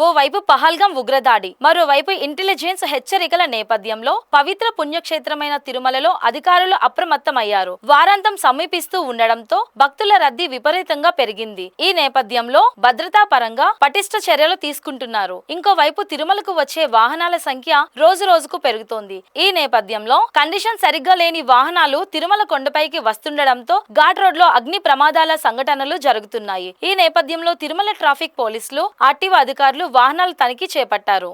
ఓవైపు పహల్గాం ఉగ్రదాడి, మరోవైపు ఇంటెలిజెన్స్ హెచ్చరికల నేపథ్యంలో పవిత్ర పుణ్యక్షేత్రమైన తిరుమలలో అధికారులు అప్రమత్తమయ్యారు. వారాంతం సమీపిస్తూ ఉండడంతో భక్తుల రద్దీ విపరీతంగా పెరిగింది. ఈ నేపథ్యంలో భద్రతా పరంగా పటిష్ట చర్యలు తీసుకుంటున్నారు. ఇంకోవైపు తిరుమలకు వచ్చే వాహనాల సంఖ్య రోజు రోజుకు పెరుగుతోంది. ఈ నేపథ్యంలో కండిషన్ సరిగ్గా లేని వాహనాలు తిరుమల కొండపైకి వస్తుండడంతో ఘాట్ రోడ్ లో అగ్ని ప్రమాదాల సంఘటనలు జరుగుతున్నాయి. ఈ నేపథ్యంలో తిరుమల ట్రాఫిక్ పోలీసులు, ఆర్టీఓ అధికారులు వాహనాల తనిఖీ చేపట్టారు.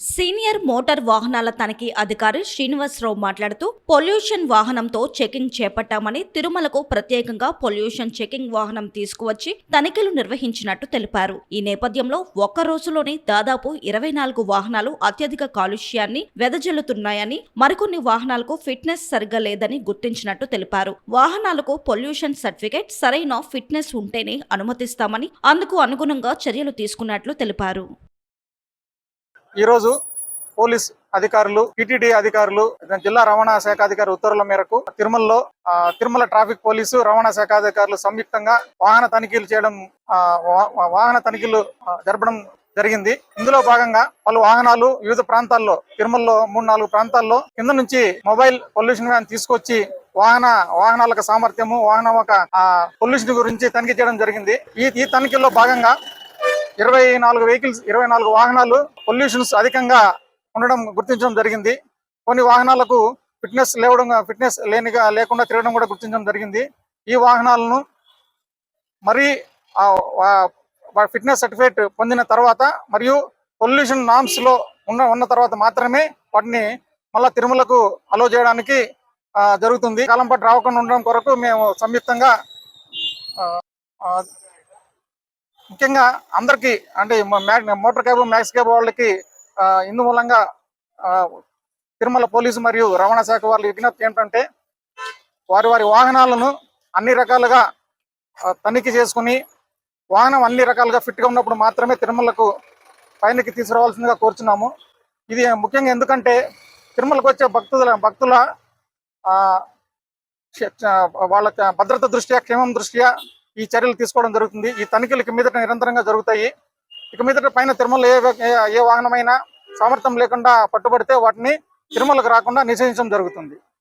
సీనియర్ మోటార్ వాహనాల తనిఖీ అధికారి శ్రీనివాసరావు మాట్లాడుతూ పొల్యూషన్ వాహనంతో చెకింగ్ చేపట్టామని, తిరుమలకు ప్రత్యేకంగా పొల్యూషన్ చెకింగ్ వాహనం తీసుకువచ్చి తనిఖీలు నిర్వహించినట్టు తెలిపారు. ఈ నేపథ్యంలో ఒక్క రోజులోనే దాదాపు 24 వాహనాలు అత్యధిక కాలుష్యాన్ని వెదజల్లుతున్నాయని, మరికొన్ని వాహనాలకు ఫిట్నెస్ సరిగ్గా లేదని గుర్తించినట్టు తెలిపారు. వాహనాలకు పొల్యూషన్ సర్టిఫికేట్, సరైన ఫిట్నెస్ ఉంటేనే అనుమతిస్తామని, అందుకు అనుగుణంగా చర్యలు తీసుకున్నట్లు తెలిపారు. ఈరోజు పోలీస్ అధికారులు, టీటీడీ అధికారులు, జిల్లా రవాణా శాఖ అధికారి ఉత్తర్వుల మేరకు తిరుమలలో తిరుమల ట్రాఫిక్ పోలీసు, రవాణా శాఖ అధికారులు సంయుక్తంగా వాహన తనిఖీలు జరపడం జరిగింది. ఇందులో భాగంగా పలు వాహనాలు వివిధ ప్రాంతాల్లో, తిరుమలలో 3-4 ప్రాంతాల్లో కింద నుంచి మొబైల్ పొల్యూషన్ వ్యాన్ తీసుకొచ్చి వాహనాలకు సామర్థ్యము, వాహనం ఒక పొల్యూషన్ గురించి తనిఖీ చేయడం జరిగింది. ఈ తనిఖీల్లో భాగంగా 24 వాహనాలు పొల్యూషన్స్ అధికంగా ఉండడం గుర్తించడం జరిగింది. కొన్ని వాహనాలకు ఫిట్నెస్ లేకుండా తిరగడం కూడా గుర్తించడం జరిగింది. ఈ వాహనాలను మరి ఫిట్నెస్ సర్టిఫికేట్ పొందిన తర్వాత మరియు పొల్యూషన్ నామ్స్ లో ఉన్న తర్వాత మాత్రమే వాటిని మళ్ళా తిరుమలకు అలో చేయడానికి జరుగుతుంది. కాలం పాటు రాకుండా ఉండడం కొరకు మేము సంయుక్తంగా ముఖ్యంగా అందరికీ, అంటే మోటార్ క్యాబ్, మ్యాక్స్ క్యాబ్ వాళ్ళకి ఇందు మూలంగా తిరుమల పోలీసు మరియు రవాణా శాఖ వాళ్ళ విజ్ఞప్తి ఏంటంటే, వారి వాహనాలను అన్ని రకాలుగా తనిఖీ చేసుకుని వాహనం అన్ని రకాలుగా ఫిట్గా ఉన్నప్పుడు మాత్రమే తిరుమలకు పైనకి తీసుకురావాల్సిందిగా కోరుచున్నాము. ఇది ముఖ్యంగా ఎందుకంటే తిరుమలకు వచ్చే భక్తుల వాళ్ళ భద్రత దృష్ట్యా, క్షేమం దృష్ట్యా ఈ చర్యలు తీసుకోవడం జరుగుతుంది. ఈ తనిఖీలు ఇక మీదట నిరంతరంగా జరుగుతాయి. ఇక మీదట పైన తిరుమల ఏ వాహనమైనా సామర్థ్యం లేకుండా పట్టుబడితే వాటిని తిరుమలకు రాకుండా నిషేధించడం జరుగుతుంది.